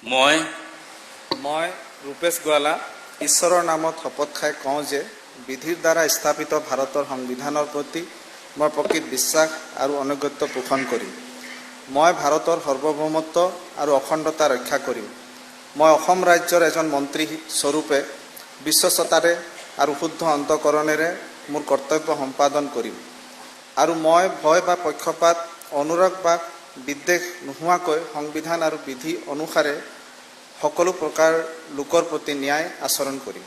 মই ৰূপেশ গোৱালা ঈশ্বৰৰ নামত শপত খাই কওঁ যে বিধিৰ দ্বাৰা স্থাপিত ভাৰতৰ সংবিধানৰ প্ৰতি মই প্ৰকৃত বিশ্বাস আৰু অনুগত্য পোষণ কৰিম। মই ভাৰতৰ সাৰ্বভৌমত্ব আৰু অখণ্ডতা ৰক্ষা কৰিম। মই অসম ৰাজ্যৰ এজন মন্ত্ৰী স্বৰূপে বিশ্বস্ততাৰে আৰু শুদ্ধ অন্তঃকৰণেৰে মোৰ কৰ্তব্য সম্পাদন কৰিম আৰু মই ভয় বা পক্ষপাত অনুৰাগ বা বিদ্বেষ নোহোৱাকৈ সংবিধান আৰু বিধি অনুসাৰে সকলো প্ৰকাৰ লোকৰ প্ৰতি ন্যায় আচৰণ কৰিম।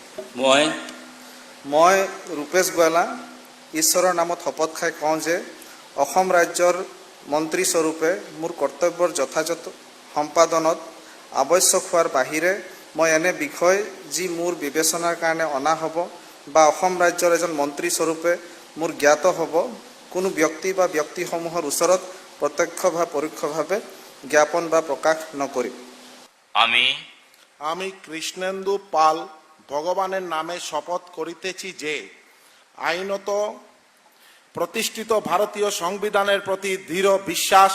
মই ৰূপেশ গোৱালা ঈশ্বৰৰ নামত শপত খাই কওঁ যে অসম ৰাজ্যৰ মন্ত্ৰী স্বৰূপে মোৰ কৰ্তব্যৰ যথাযথ সম্পাদনত আৱশ্যক হোৱাৰ বাহিৰে মই এনে বিষয় যি মোৰ বিবেচনাৰ কাৰণে অনা হ'ব বা অসম ৰাজ্যৰ এজন মন্ত্ৰী স্বৰূপে মোৰ জ্ঞাত হ'ব কোনো ব্যক্তি বা ব্যক্তিসমূহৰ ওচৰত প্রত্যক্ষ বা পরোক্ষভাবে জ্ঞাপন বা প্রকাশ নকরিব। আমি কৃষ্ণেন্দু পাল ভগবানের নামে শপথ করিতেছি যে আইনত প্রতিষ্ঠিত ভারতীয় সংবিধানের প্রতি দৃঢ় বিশ্বাস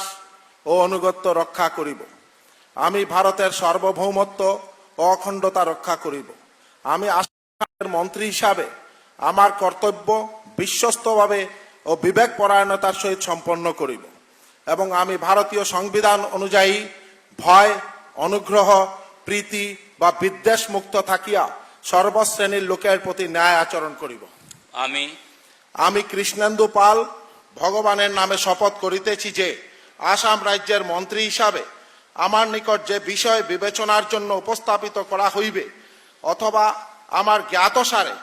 ও অনুগত্য রক্ষা করিব। আমি ভারতের সার্বভৌমত্ব ও অখণ্ডতা রক্ষা করিব। আমি আসামের মন্ত্রী হিসাবে আমার কর্তব্য বিশ্বস্তভাবে ও বিবেকপরায়ণতার সহিত সম্পন্ন করিব এবং আমি ভারতীয় সংবিধান অনুযায়ী ভয় অনুগ্রহ প্রীতি বা বিদ্বেষ মুক্ত থাকিয়া সর্বশ্রেণীর লোকের প্রতি ন্যায় আচরণ করিব। আমি কৃষ্ণেন্দু পাল ভগবানের নামে শপথ করিতেছি যে আসাম রাজ্যের মন্ত্রী হিসাবে আমার নিকট যে বিষয় বিবেচনার জন্য উপস্থাপিত করা হইবে অথবা আমার জ্ঞাতসারে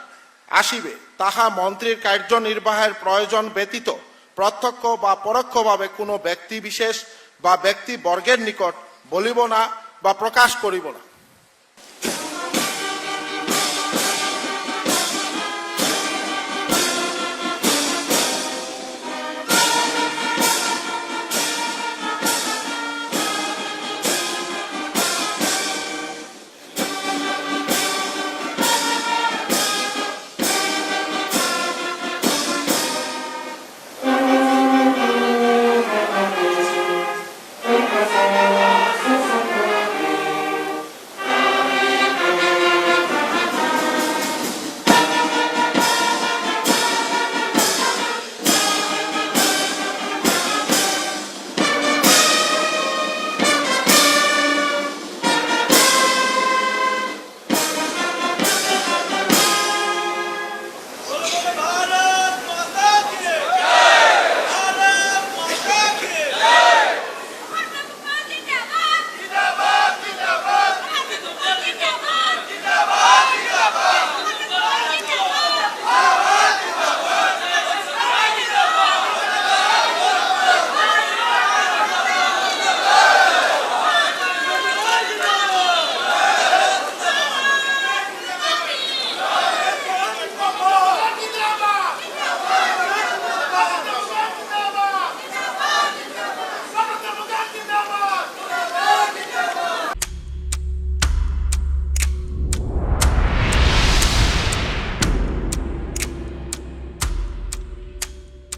আসিবে তাহা মন্ত্রীর কার্যনির্বাহের প্রয়োজন ব্যতীত প্রত্যক্ষ বা পরোক্ষভাবে কোনো ব্যক্তি বিশেষ বা ব্যক্তিবর্গের নিকট বলিব না বা প্রকাশ করিব না।